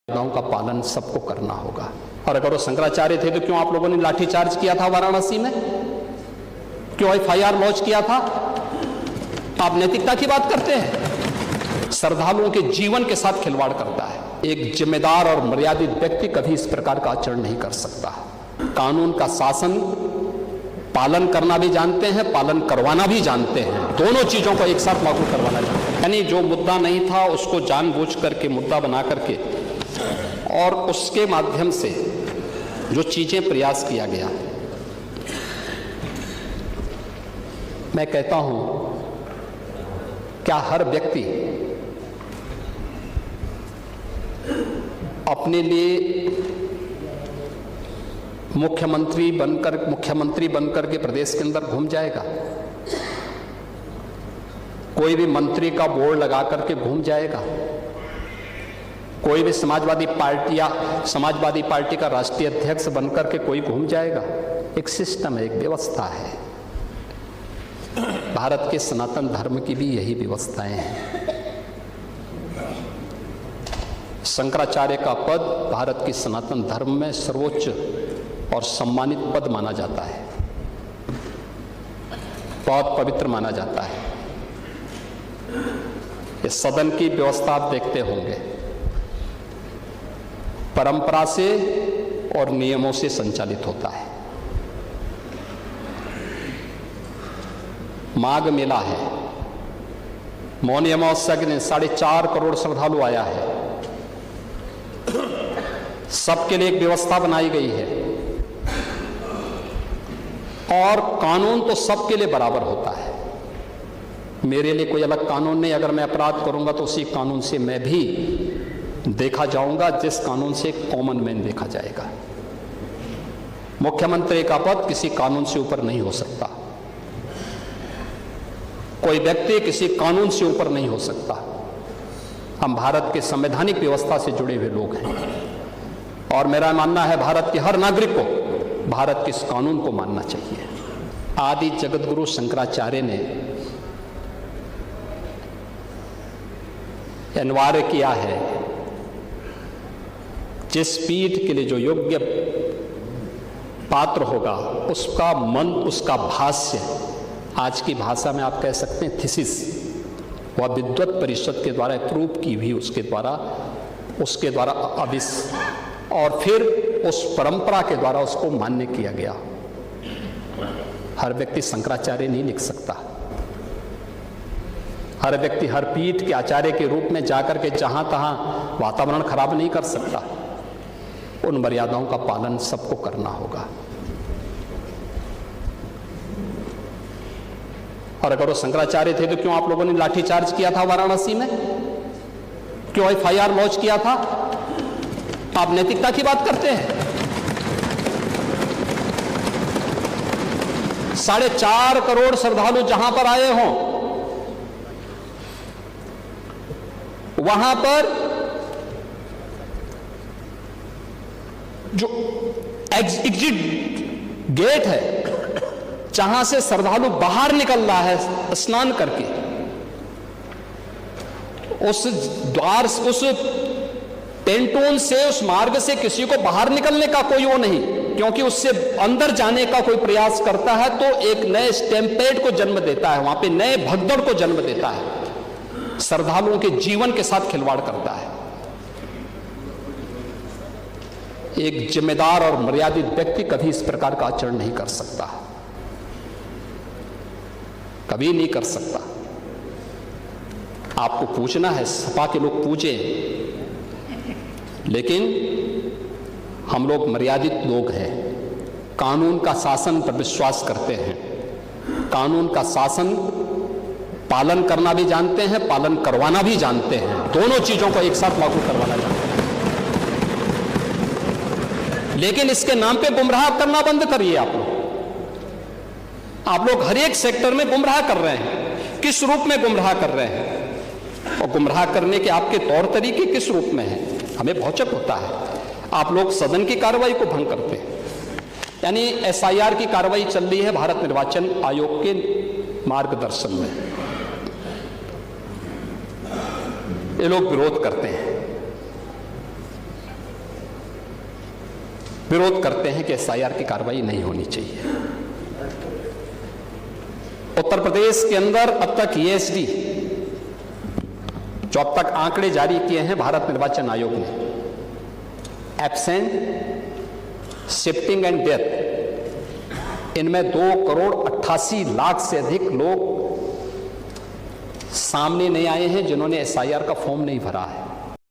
मर्यादाओं का पालन सबको करना होगा। और अगर वो शंकराचार्य थे तो क्यों आप लोगों ने लाठीचार्ज किया था वाराणसी में? क्यों एफआईआर लॉन्च किया था? आप नैतिकता की बात करते हैं, श्रद्धालुओं के जीवन के साथ खिलवाड़ करता है। एक जिम्मेदार और मर्यादित व्यक्ति कभी इस प्रकार का आचरण नहीं कर सकता। कानून का शासन पालन करना भी जानते हैं, पालन करवाना भी जानते हैं, दोनों चीजों को एक साथ लागू करवाना जानते हैं। यानी जो मुद्दा नहीं था उसको जानबूझ करके मुद्दा बना करके और उसके माध्यम से जो चीजें प्रयास किया गया, मैं कहता हूं क्या हर व्यक्ति अपने लिए मुख्यमंत्री बनकर के प्रदेश के अंदर घूम जाएगा? कोई भी मंत्री का बोर्ड लगा करके घूम जाएगा? कोई भी समाजवादी पार्टी का राष्ट्रीय अध्यक्ष बनकर के कोई घूम जाएगा? एक सिस्टम है, एक व्यवस्था है। भारत के सनातन धर्म की भी यही व्यवस्थाएं हैं। शंकराचार्य का पद भारत की सनातन धर्म में सर्वोच्च और सम्मानित पद माना जाता है, बहुत पवित्र माना जाता है। ये सदन की व्यवस्था आप देखते होंगे, परंपरा से और नियमों से संचालित होता है। माघ मेला है, मौनी अमावस्या के दिन 4.5 करोड़ श्रद्धालु आया है। सबके लिए एक व्यवस्था बनाई गई है और कानून तो सबके लिए बराबर होता है। मेरे लिए कोई अलग कानून नहीं। अगर मैं अपराध करूंगा तो उसी कानून से मैं भी देखा जाऊंगा जिस कानून से कॉमन मैन देखा जाएगा। मुख्यमंत्री का पद किसी कानून से ऊपर नहीं हो सकता। कोई व्यक्ति किसी कानून से ऊपर नहीं हो सकता। हम भारत के संवैधानिक व्यवस्था से जुड़े हुए लोग हैं और मेरा मानना है भारत के हर नागरिक को भारत के इस कानून को मानना चाहिए। आदि जगत गुरु शंकराचार्य ने अनिवार्य किया है, जिस पीठ के लिए जो योग्य पात्र होगा उसका मन, उसका भाष्य, आज की भाषा में आप कह सकते हैं थीसिस, वह विद्वत परिषद के द्वारा अप्रूव की हुई, उसके द्वारा अविश, और फिर उस परंपरा के द्वारा उसको मान्य किया गया। हर व्यक्ति शंकराचार्य नहीं लिख सकता। हर व्यक्ति हर पीठ के आचार्य के रूप में जाकर के जहां तहां वातावरण खराब नहीं कर सकता। उन मर्यादाओं का पालन सबको करना होगा। और अगर वो शंकराचार्य थे तो क्यों आप लोगों ने लाठीचार्ज किया था वाराणसी में? क्यों एफआईआर लॉन्च किया था? आप नैतिकता की बात करते हैं। 4.5 करोड़ श्रद्धालु जहां पर आए हों, वहां पर जो एग्जिट गेट है, जहां से श्रद्धालु बाहर निकल रहा है स्नान करके, उस द्वार, उस पेंटून से, उस मार्ग से किसी को बाहर निकलने का कोई वो नहीं, क्योंकि उससे अंदर जाने का कोई प्रयास करता है तो एक नए स्टैम्पेड को जन्म देता है, वहां पे नए भगदड़ को जन्म देता है, श्रद्धालुओं के जीवन के साथ खिलवाड़ करता है। एक जिम्मेदार और मर्यादित व्यक्ति कभी इस प्रकार का आचरण नहीं कर सकता, कभी नहीं कर सकता। आपको पूछना है, सपा के लोग पूछे, लेकिन हम लोग मर्यादित लोग हैं, कानून का शासन पर विश्वास करते हैं, कानून का शासन पालन करना भी जानते हैं, पालन करवाना भी जानते हैं, दोनों चीजों को एक साथ लागू करवाना जानते हैं। लेकिन इसके नाम पे गुमराह करना बंद करिए। आप लोग हर एक सेक्टर में गुमराह कर रहे हैं। किस रूप में गुमराह कर रहे हैं और गुमराह करने के आपके तौर तरीके किस रूप में हैं? हमें भौचक होता है। आप लोग सदन की कार्रवाई को भंग करते हैं। यानी एसआईआर की कार्रवाई चल रही है भारत निर्वाचन आयोग के मार्गदर्शन में, ये लोग विरोध करते हैं। विरोध करते हैं कि एसआईआर की कार्रवाई नहीं होनी चाहिए। उत्तर प्रदेश के अंदर अब तक ईएसडी, जो अब तक आंकड़े जारी किए हैं भारत निर्वाचन आयोग ने, एब्सेंट, शिफ्टिंग एंड डेथ, इनमें 2,88,00,000 से अधिक लोग सामने नहीं आए हैं जिन्होंने एसआईआर का फॉर्म नहीं भरा है।